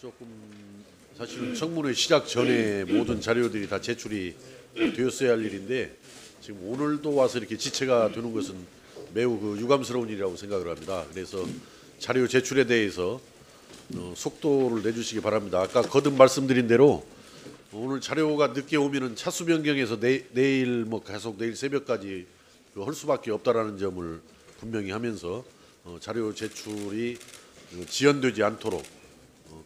조금 사실은 청문회 시작 전에 모든 자료들이 다 제출이 되었어야 할 일인데 지금 오늘도 와서 이렇게 지체가 되는 것은 매우 유감스러운 일이라고 생각을 합니다. 그래서 자료 제출에 대해서 속도를 내주시기 바랍니다. 아까 거듭 말씀드린 대로 오늘 자료가 늦게 오면은 차수 변경해서 내일 계속 내일 새벽까지 할 수밖에 없다라는 점을 분명히 하면서 자료 제출이 지연되지 않도록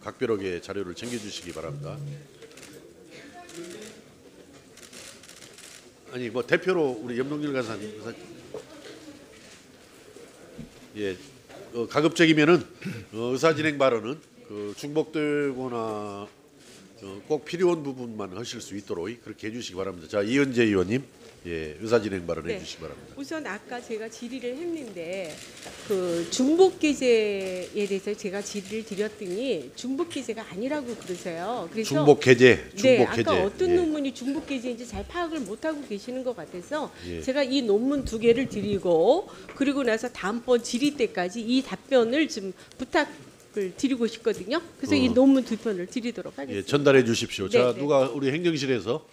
각별하게 자료를 챙겨주시기 바랍니다. 아니 대표로 우리 염동길 간사님, 예, 가급적이면은 의사 진행 발언은 중복되거나 꼭 필요한 부분만 하실 수 있도록 그렇게 해주시기 바랍니다. 자, 이은재 의원님, 예, 의사 진행 발언 해주시기 바랍니다. 우선 아까 제가 질의를 했는데 중복 게재에 대해서 제가 질의를 드렸더니 중복 게재가 아니라고 그러세요. 그래서 중복 게재, 네, 중복 게재. 아까 어떤 예. 논문이 중복 게재인지 잘 파악을 못하고 계시는 것 같아서 예. 제가 이 논문 두 개를 드리고 그리고 나서 다음번 질의 때까지 이 답변을 좀 부탁을 드리고 싶거든요. 그래서 이 논문 두 편을 드리도록 하겠습니다. 예, 전달해 주십시오. 자, 네. 누가 우리 행정실에서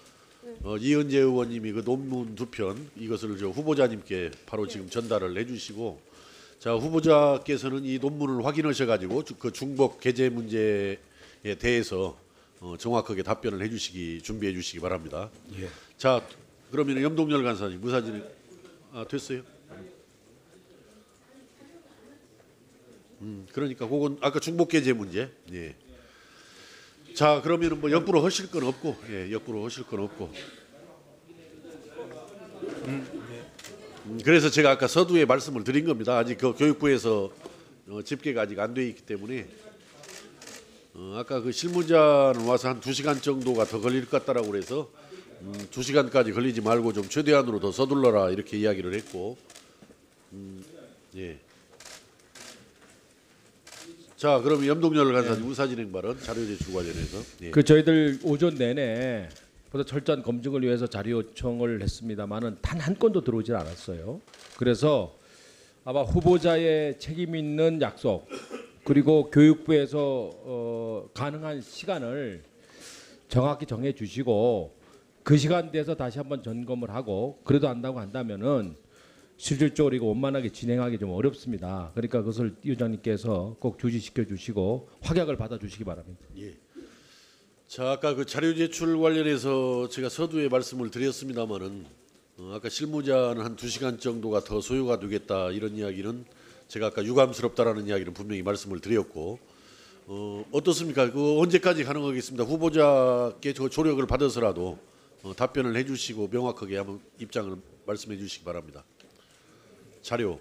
이은재 의원님이 논문 두 편 이것을 후보자님께 바로 지금 전달을 해주시고, 자, 후보자께서는 이 논문을 확인하셔가지고 그 중복 게재 문제에 대해서 정확하게 답변을 해주시기 준비해 주시기 바랍니다. 예. 자, 그러면 염동열 간사님 무사진 됐어요? 그러니까 그건 아까 중복 게재 문제. 예. 자, 그러면은 역부로 하실 건 없고, 예, 역부로 하실 건 없고. 그래서 제가 아까 서두에 말씀을 드린 겁니다. 아직 교육부에서 집계가 아직 안 돼 있기 때문에 아까 실무자는 와서 한 2시간 정도가 더 걸릴 것 같다라고 그래서 2시간까지 걸리지 말고 좀 최대한으로 더 서둘러라 이렇게 이야기를 했고, 예. 자, 그럼 염동열 간사님 의사진행 발언 자료 제출 관련해서. 예. 저희들 오전 내내 보다 철저한 검증을 위해서 자료 요청을 했습니다만은 단 한 건도 들어오질 않았어요. 그래서 아마 후보자의 책임 있는 약속 그리고 교육부에서 가능한 시간을 정확히 정해 주시고 그 시간대에서 다시 한번 점검을 하고 그래도 안다고 한다면은 실질적으로 이거 원만하게 진행하기 좀 어렵습니다. 그러니까 그것을 이 의장님께서 꼭 주시시켜 주시고 확약을 받아 주시기 바랍니다. 예. 자, 아까 자료 제출 관련해서 제가 서두에 말씀을 드렸습니다마는 아까 실무자는 한 2시간 정도가 더 소요가 되겠다 이런 이야기는 제가 아까 유감스럽다라는 이야기는 분명히 말씀을 드렸고, 어떻습니까? 언제까지 가능하겠습니다. 후보자께 조력을 받아서라도 답변을 해주시고 명확하게 한번 입장을 말씀해 주시기 바랍니다. 자료.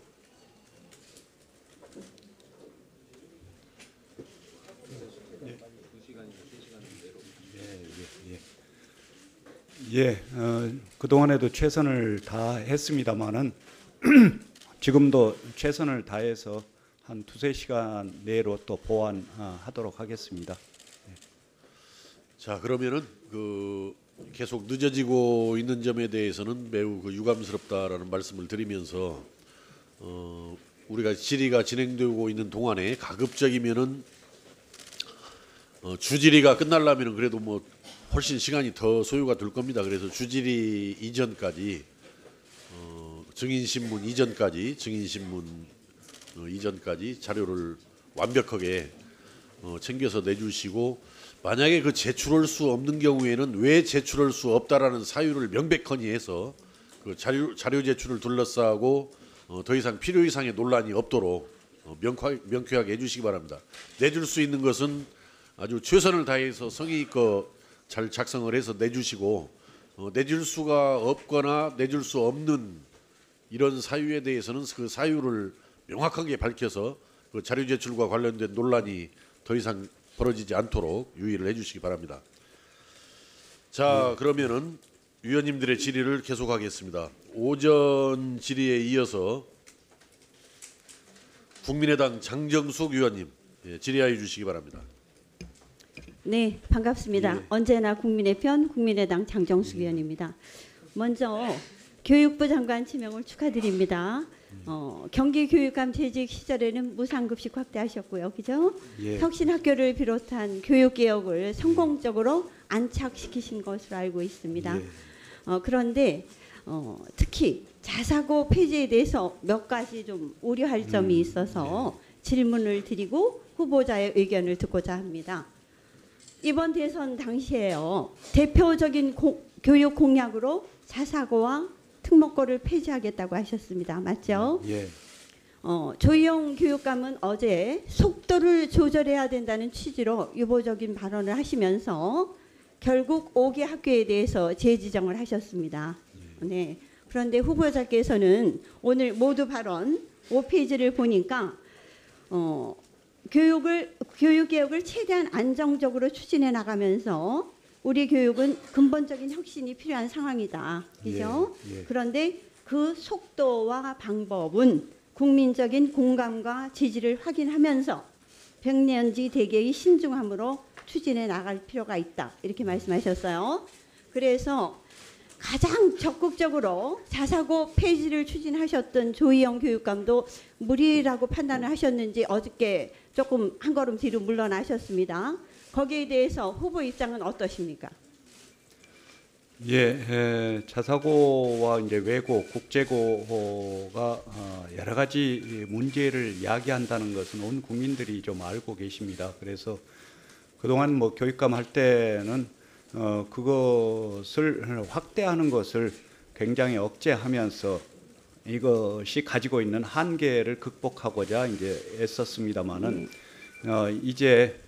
예, 그동안에도 최선을 다했습니다마는 지금도 최선을 다해서 한 2-3시간 내로 또 보완하도록 하겠습니다. 자, 그러면은 계속 늦어지고 있는 점에 대해서는 매우 유감스럽다라는 말씀을 드리면서 우리가 질의가 진행되고 있는 동안에 가급적이면은 주질의가 끝나려면은 그래도 훨씬 시간이 더 소요가 될 겁니다. 그래서 주질의 이전까지 증인신문 이전까지 자료를 완벽하게 챙겨서 내주시고, 만약에 제출할 수 없는 경우에는 왜 제출할 수 없다라는 사유를 명백하니 해서 자료 제출을 둘러싸고 더 이상 필요 이상의 논란이 없도록 명쾌하게 해주시기 바랍니다. 내줄 수 있는 것은 아주 최선을 다해서 성의껏 잘 작성을 해서 내주시고, 내줄 수가 없거나 내줄 수 없는 이런 사유에 대해서는 그 사유를 명확하게 밝혀서 자료 제출과 관련된 논란이 더 이상 벌어지지 않도록 유의를 해주시기 바랍니다. 자, 그러면은 위원님들의 질의를 계속하겠습니다. 오전 질의에 이어서 국민의당 장정숙 위원님 질의하여 주시기 바랍니다. 네, 반갑습니다. 예. 언제나 국민의 편 국민의당 장정숙 의원입니다. 먼저 교육부 장관 지명을 축하드립니다. 경기교육감 재직 시절에는 무상급식 확대하셨고요, 그죠? 예. 혁신학교를 비롯한 교육개혁을 성공적으로 안착시키신 것으로 알고 있습니다. 예. 그런데 특히 자사고 폐지에 대해서 몇 가지 좀 우려할 점이 있어서 질문을 드리고 후보자의 의견을 듣고자 합니다. 이번 대선 당시에요, 대표적인 교육 공약으로 자사고와 특목고를 폐지하겠다고 하셨습니다. 맞죠? 예. 조희영 교육감은 어제 속도를 조절해야 된다는 취지로 유보적인 발언을 하시면서 결국 5개 학교에 대해서 재지정을 하셨습니다. 네. 그런데 후보자께서는 오늘 모두 발언 5페이지를 보니까 교육개혁을 최대한 안정적으로 추진해 나가면서 우리 교육은 근본적인 혁신이 필요한 상황이다. 그죠? 예, 예. 그런데 그 속도와 방법은 국민적인 공감과 지지를 확인하면서 백년지 대계의 신중함으로 추진해 나갈 필요가 있다. 이렇게 말씀하셨어요. 그래서 가장 적극적으로 자사고 폐지를 추진하셨던 조희영 교육감도 무리라고 판단을 하셨는지 어저께 조금 한 걸음 뒤로 물러나셨습니다. 거기에 대해서 후보 입장은 어떠십니까? 예, 자사고와 이제 외고, 국제고가 여러 가지 문제를 야기한다는 것은 온 국민들이 좀 알고 계십니다. 그래서 그동안 뭐 교육감 할 때는 그것을 확대하는 것을 굉장히 억제하면서 이것이 가지고 있는 한계를 극복하고자 이제 애썼습니다만은 이제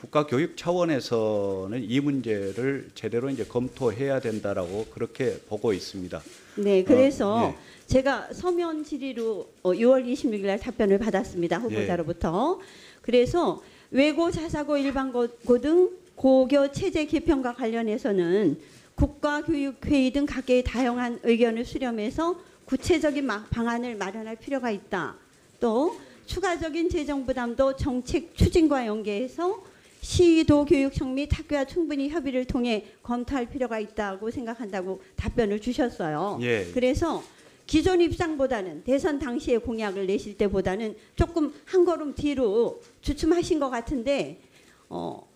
국가교육 차원에서는 이 문제를 제대로 이제 검토해야 된다라고 그렇게 보고 있습니다. 네, 그래서 예. 제가 서면 질의로 6월 26일 날 답변을 받았습니다. 후보자로부터. 그래서 외고 자사고 일반고 등 고교 체제 개편과 관련해서는 국가교육회의 등 각계의 다양한 의견을 수렴해서 구체적인 방안을 마련할 필요가 있다. 또 추가적인 재정 부담도 정책 추진과 연계해서 시도 교육청 및 학교와 충분히 협의를 통해 검토할 필요가 있다고 생각한다고 답변을 주셨어요. 예. 그래서 기존 입장보다는 대선 당시에 공약을 내실 때보다는 조금 한 걸음 뒤로 주춤하신 것 같은데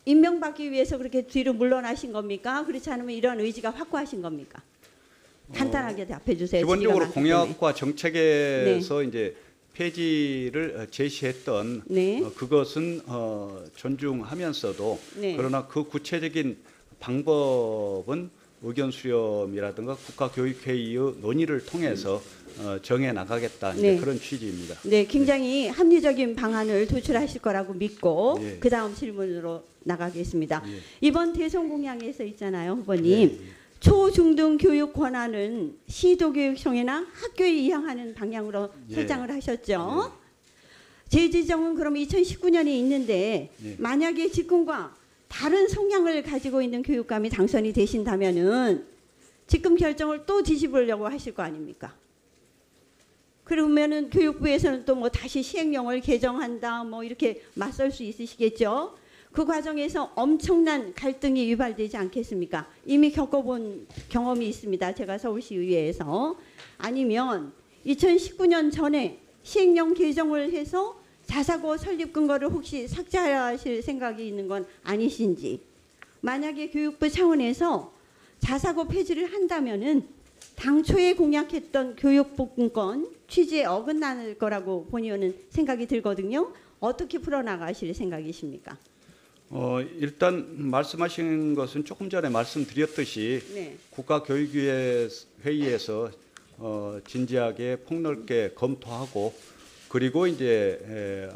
임명받기 위해서 그렇게 뒤로 물러나신 겁니까? 그렇지 않으면 이런 의지가 확고하신 겁니까? 간단하게 답해 주세요. 기본적으로 질의가 많기 때문에. 공약과 정책에서 이제 폐지를 제시했던 네. 그것은 존중하면서도 네. 그러나 그 구체적인 방법은 의견 수렴이라든가 국가교육회의의 논의를 통해서 정해 나가겠다 이제 네. 그런 취지입니다. 네, 굉장히 합리적인 방안을 도출하실 거라고 믿고 예. 그 다음 질문으로 나가겠습니다. 예. 이번 대선 공약에서 있잖아요, 후보님. 예, 예. 초중등 교육 권한은 시도교육청이나 학교에 이양하는 방향으로 예. 설정을 하셨죠. 재지정은 그럼 2019년에 있는데 예. 만약에 지금과 다른 성향을 가지고 있는 교육감이 당선이 되신다면은 지금 결정을 또 뒤집으려고 하실 거 아닙니까? 그러면은 교육부에서는 또 뭐 다시 시행령을 개정한다 뭐 이렇게 맞설 수 있으시겠죠. 그 과정에서 엄청난 갈등이 유발되지 않겠습니까? 이미 겪어본 경험이 있습니다. 제가 서울시의회에서. 아니면 2019년 전에 시행령 개정을 해서 자사고 설립 근거를 혹시 삭제하실 생각이 있는 건 아니신지. 만약에 교육부 차원에서 자사고 폐지를 한다면은 당초에 공약했던 교육복권 취지에 어긋날 거라고 본의원은 생각이 들거든요. 어떻게 풀어나가실 생각이십니까? 일단 말씀하신 것은 조금 전에 말씀드렸듯이 네. 국가교육회의에서 진지하게 폭넓게 검토하고 그리고 이제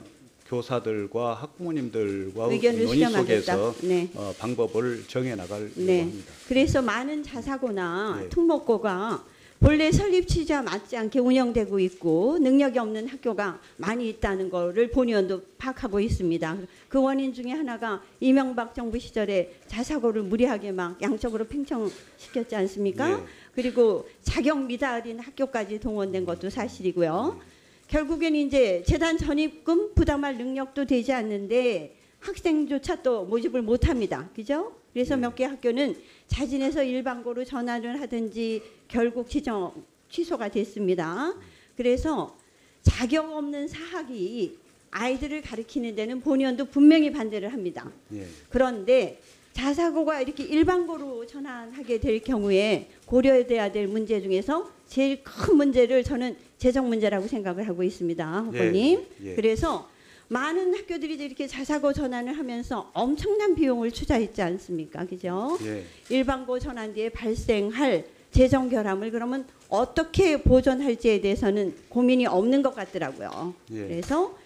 교사들과 학부모님들과 의견을 논의 속에서 수렴하겠다. 네. 방법을 정해 나가려고 네. 합니다. 그래서 많은 자사고나 네. 특목고가 본래 설립 취지와 맞지 않게 운영되고 있고 능력이 없는 학교가 많이 있다는 거를 본의원도 파악하고 있습니다. 그 원인 중에 하나가 이명박 정부 시절에 자사고를 무리하게 막 양쪽으로 팽창시켰지 않습니까? 네. 그리고 자격 미달인 학교까지 동원된 것도 사실이고요. 결국엔 이제 재단 전입금 부담할 능력도 되지 않는데 학생조차 또 모집을 못합니다. 그죠? 그래서 몇 개 학교는 자진해서 일반고로 전환을 하든지 결국 취소가 됐습니다. 그래서 자격 없는 사학이 아이들을 가르치는 데는 본의원도 분명히 반대를 합니다. 예. 그런데 자사고가 이렇게 일반고로 전환하게 될 경우에 고려돼야 될 문제 중에서 제일 큰 문제를 저는 재정 문제라고 생각을 하고 있습니다, 후보님. 예. 그래서 많은 학교들이 이렇게 자사고 전환을 하면서 엄청난 비용을 투자했지 않습니까, 그죠? 예. 일반고 전환 뒤에 발생할 재정 결함을 그러면 어떻게 보존할지에 대해서는 고민이 없는 것 같더라고요. 예. 그래서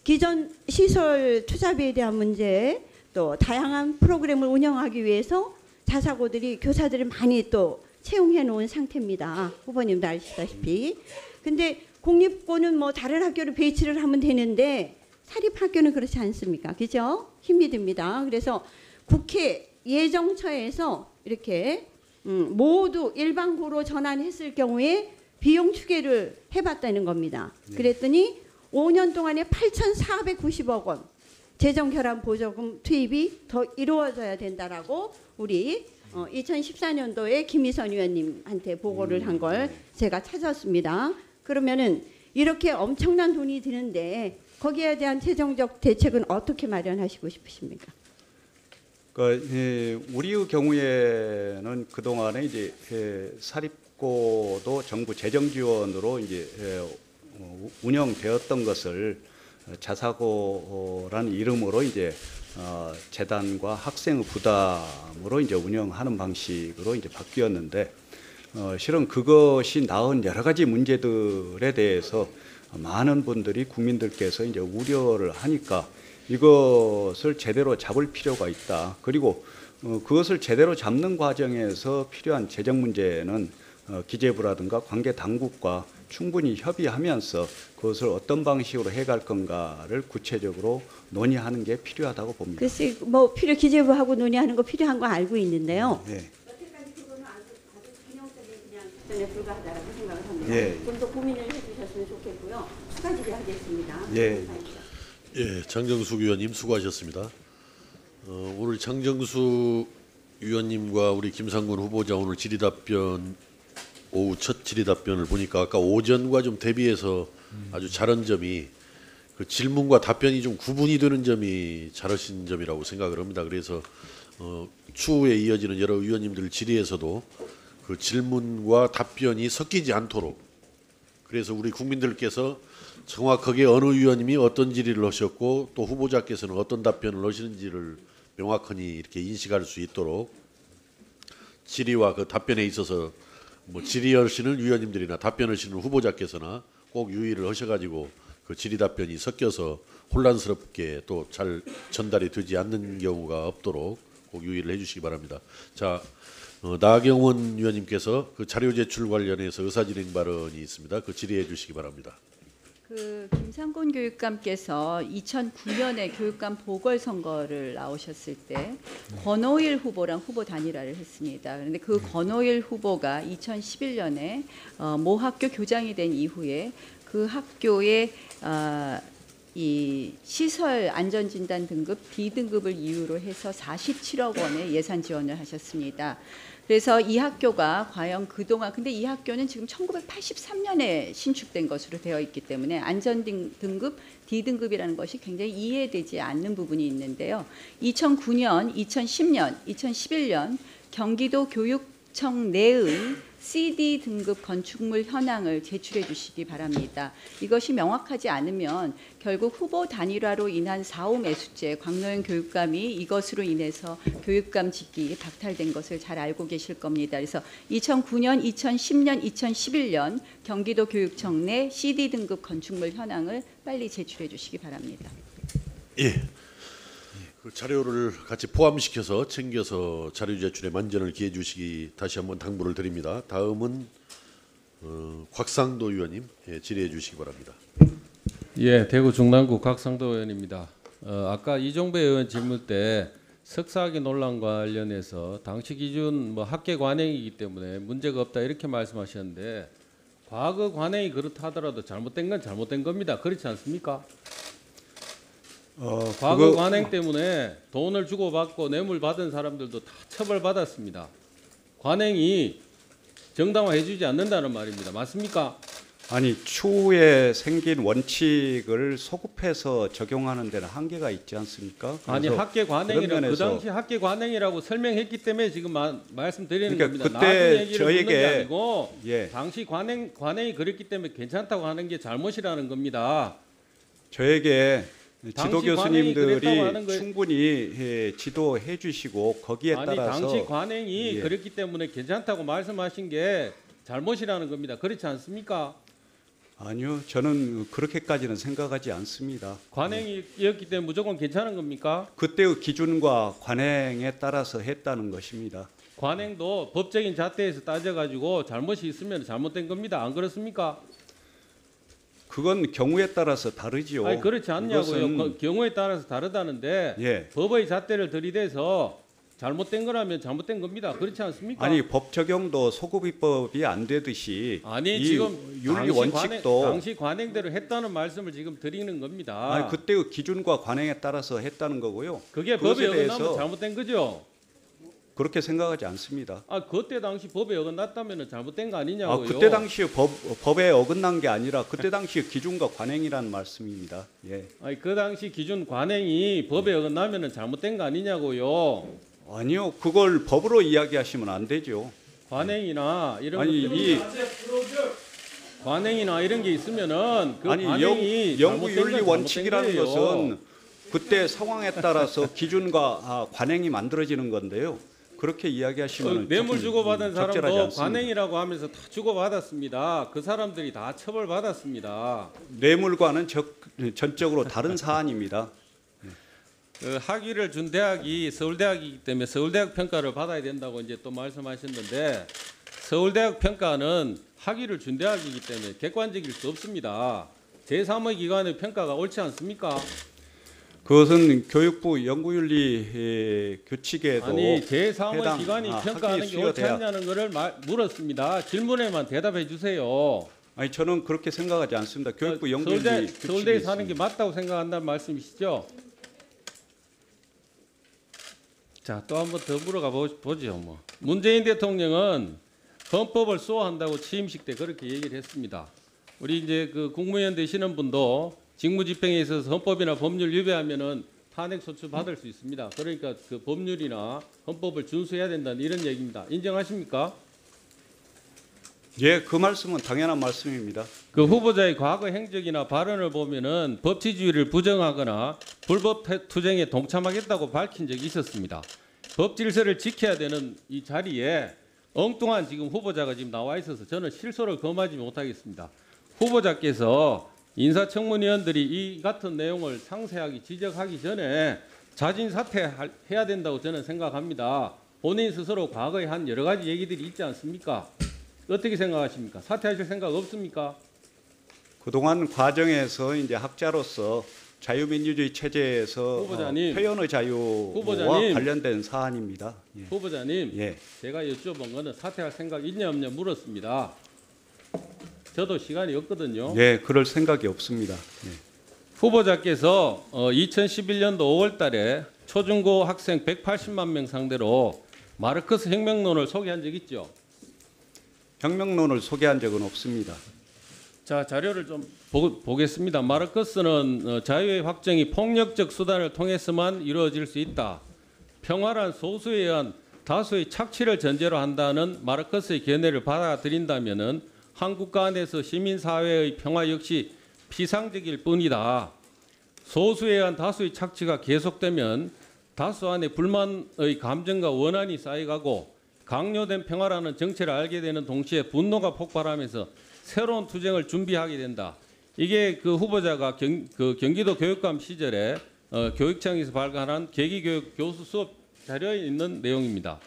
기존 시설 투자비에 대한 문제, 또 다양한 프로그램을 운영하기 위해서 자사고들이 교사들을 많이 또 채용해 놓은 상태입니다. 후보님도 아시다시피. 근데 공립고는 뭐 다른 학교를 배치를 하면 되는데 사립학교는 그렇지 않습니까? 그죠? 힘이 듭니다. 그래서 국회 예정처에서 이렇게 모두 일반고로 전환했을 경우에 비용 추계를 해봤다는 겁니다. 그랬더니 5년 동안에 8,490억 원 재정 결함 보조금 투입이 더 이루어져야 된다라고 우리 2014년도에 김희선 의원님한테 보고를 한 걸 제가 찾았습니다. 그러면은 이렇게 엄청난 돈이 드는데 거기에 대한 재정적 대책은 어떻게 마련하시고 싶으십니까? 우리의 경우에는 그 동안에 이제 사립고도 정부 재정 지원으로 이제 운영되었던 것을 자사고라는 이름으로 이제 재단과 학생의 부담으로 이제 운영하는 방식으로 이제 바뀌었는데 실은 그것이 낳은 여러 가지 문제들에 대해서 많은 분들이 국민들께서 이제 우려를 하니까 이것을 제대로 잡을 필요가 있다. 그리고 그것을 제대로 잡는 과정에서 필요한 재정 문제는 기재부라든가 관계 당국과 충분히 협의하면서 그것을 어떤 방식으로 해갈 건가를 구체적으로 논의하는 게 필요하다고 봅니다. 글쎄 뭐 기재부하고 논의하는 거 필요한 거 알고 있는데요. 예. 여태까지 그거는 아주 균형적인 그냥 답변에 불과하다고 생각을 합니다. 예. 좀 더 고민을 해주셨으면 좋겠고요. 추가 질의하겠습니다. 예. 예, 장정숙 의원님 수고하셨습니다. 오늘 장정숙 의원님과 우리 김상곤 후보자 오늘 질의답변 오후 첫 질의답변을 보니까 아까 오전과 좀 대비해서 아주 잘한 점이 그 질문과 답변이 좀 구분이 되는 점이 잘하신 점이라고 생각을 합니다. 그래서 추후에 이어지는 여러 의원님들 질의에서도 그 질문과 답변이 섞이지 않도록 그래서 우리 국민들께서 정확하게 어느 의원님이 어떤 질의를 하셨고 또 후보자께서는 어떤 답변을 하시는지를 명확히 이렇게 인식할 수 있도록 질의와 그 답변에 있어서 뭐 질의하시는 위원님들이나 답변하시는 후보자께서나 꼭 유의를 하셔가지고 그 질의 답변이 섞여서 혼란스럽게 또 잘 전달이 되지 않는 경우가 없도록 꼭 유의를 해주시기 바랍니다. 자, 나경원 위원님께서 그 자료 제출 관련해서 의사진행 발언이 있습니다. 그 질의해 주시기 바랍니다. 김상곤 교육감께서 2009년에 교육감 보궐선거를 나오셨을 때 권오일 후보랑 후보 단일화를 했습니다. 그런데 그 권오일 후보가 2011년에 모 학교 교장이 된 이후에 그 학교의 이 시설 안전진단 등급 D등급을 이유로 해서 47억 원의 예산 지원을 하셨습니다. 그래서 이 학교가 과연 그동안 근데 이 학교는 지금 1983년에 신축된 것으로 되어 있기 때문에 안전 등급 D등급이라는 것이 굉장히 이해되지 않는 부분이 있는데요. 2009년, 2010년, 2011년 경기도 교육청 내의 CD 등급 건축물 현황을 제출해 주시기 바랍니다. 이것이 명확하지 않으면 결국 후보 단일화로 인한 사후 매수제 광노현 교육감이 이것으로 인해서 교육감 직기 박탈된 것을 잘 알고 계실 겁니다. 그래서 2009년, 2010년, 2011년 경기도 교육청 내 CD 등급 건축물 현황을 빨리 제출해 주시기 바랍니다. 예. 그 자료를 같이 포함시켜서 챙겨서 자료 제출에 만전을 기해 주시기 다시 한번 당부를 드립니다. 다음은 곽상도 의원님 질의해 주시기 바랍니다. 예, 대구 중랑구 곽상도 의원입니다. 아까 이종배 의원 질문 때 석사학위 논란 관련해서 당시 기준 뭐 학계 관행이기 때문에 문제가 없다 이렇게 말씀하셨는데 과거 관행이 그렇다 하더라도 잘못된 건 잘못된 겁니다. 그렇지 않습니까? 과거 관행 때문에 돈을 주고받고 뇌물 받은 사람들도 다 처벌받았습니다. 관행이 정당화해주지 않는다는 말입니다. 맞습니까? 아니 추후에 생긴 원칙을 소급해서 적용하는 데는 한계가 있지 않습니까? 아니 그래서 학계 그런 관행이라 그 면에서 당시 학계 관행이라고 설명했기 때문에 지금 말씀드리는 그러니까 겁니다. 그때 나중 얘기를 묻는 게 저에게- 아니고 예. 당시 관행이 그랬기 때문에 괜찮다고 하는 게 잘못이라는 겁니다. 저에게 당시 지도 관행이 그랬다고 하는 교수님들이 거예요. 충분히 지도해 주시고 거기에 아니 따라서 당시 관행이 예. 그랬기 때문에 괜찮다고 말씀하신 게 잘못이라는 겁니다. 그렇지 않습니까? 아니요, 저는 그렇게까지는 생각하지 않습니다. 관행이었기 때문에 무조건 괜찮은 겁니까? 그때의 기준과 관행에 따라서 했다는 것입니다. 관행도 법적인 잣대에서 따져가지고 잘못이 있으면 잘못된 겁니다. 안 그렇습니까? 그건 경우에 따라서 다르지요. 아니 그렇지 않냐고요. 그것은- 그 경우에 따라서 다르다는데 예. 법의 잣대를 들이대서 잘못된 거라면 잘못된 겁니다. 그렇지 않습니까? 아니 법 적용도 소급입법이 안 되듯이 아니, 이 지금 윤리 당시 원칙도 당시 관행대로 했다는 말씀을 지금 드리는 겁니다. 아니 그때의 기준과 관행에 따라서 했다는 거고요. 그게 그것에 법에 어긋나면 대해서 잘못된 거죠. 그렇게 생각하지 않습니다. 아 그때 당시 법에 어긋났다면 잘못된 거 아니냐고요. 그때 당시 법에 어긋난 게 아니라 그때 당시 기준과 관행이라는 말씀입니다. 예. 아니 그 당시 기준 관행이 법에 어긋나면 잘못된 거 아니냐고요. 아니요, 그걸 법으로 이야기하시면 안 되죠. 관행이나 이런 아니 것들이 이 관행이나 이런 게 있으면은 그 아니 관행이 영구 잘못된 윤리 건 원칙이라는 잘못된 거예요. 것은 그때 상황에 따라서 기준과 관행이 만들어지는 건데요. 그렇게 이야기하시면 뇌물 주고받은 사람도 않습니다. 관행이라고 하면서 다 주고받았습니다. 그 사람들이 다 처벌받았습니다. 뇌물과는 전적으로 다른 사안입니다. 그 학위를 준 대학이 서울대학이기 때문에 서울대학 평가를 받아야 된다고 이제 또 말씀하셨는데 서울대학 평가는 학위를 준 대학이기 때문에 객관적일 수 없습니다. 제3의 기관의 평가가 옳지 않습니까? 그것은 교육부 연구윤리 규칙에도 아니 제3의 해당, 기관이 평가하는 학위 게 옳지 수여대학. 않냐는 것을 물었습니다. 질문에만 대답해 주세요. 아니 저는 그렇게 생각하지 않습니다. 교육부 연구윤리 규칙이 서울대에 사는 게 있습니다. 맞다고 생각한다는 말씀이시죠? 자, 또 한 번 더 물어가 보죠. 뭐 문재인 대통령은 헌법을 수호한다고 취임식 때 그렇게 얘기를 했습니다. 우리 이제 그 국무위원 되시는 분도 직무집행에 있어서 헌법이나 법률 위배하면은 탄핵 소추 받을 수 있습니다. 그러니까 그 법률이나 헌법을 준수해야 된다는 이런 얘기입니다. 인정하십니까? 예, 그 말씀은 당연한 말씀입니다. 그 후보자의 과거 행적이나 발언을 보면은 법치주의를 부정하거나 불법 투쟁에 동참하겠다고 밝힌 적이 있었습니다. 법 질서를 지켜야 되는 이 자리에 엉뚱한 지금 후보자가 지금 나와 있어서 저는 실소를 검하지 못하겠습니다. 후보자께서 인사청문위원들이 이 같은 내용을 상세하게 지적하기 전에 자진 사퇴해야 된다고 저는 생각합니다. 본인 스스로 과거에 한 여러 가지 얘기들이 있지 않습니까? 어떻게 생각하십니까? 사퇴하실 생각 없습니까? 그동안 과정에서 이제 학자로서 자유민주주의 체제에서 후보자님, 표현의 자유와 후보자님. 관련된 사안입니다. 예. 후보자님, 예. 제가 여쭤본 거는 사퇴할 생각 있냐 없냐 물었습니다. 저도 시간이 없거든요. 예, 그럴 생각이 없습니다. 예. 후보자께서 2011년도 5월 달에 초중고 학생 180만 명 상대로 마르크스 혁명론을 소개한 적 있죠? 혁명론을 소개한 적은 없습니다. 자, 자료를 좀 보겠습니다. 마르크스는 자유의 확정이 폭력적 수단을 통해서만 이루어질 수 있다. 평화란 소수에 의한 다수의 착취를 전제로 한다는 마르크스의 견해를 받아들인다면은 한 국가 안에서 시민사회의 평화 역시 피상적일 뿐이다. 소수에 의한 다수의 착취가 계속되면 다수 안에 불만의 감정과 원한이 쌓여가고 강요된 평화라는 정체를 알게 되는 동시에 분노가 폭발하면서 새로운 투쟁을 준비하게 된다. 이게 그 후보자가 경기도 교육감 시절에 교육청에서 발간한 계기교육 교수 수업 자료에 있는 내용입니다.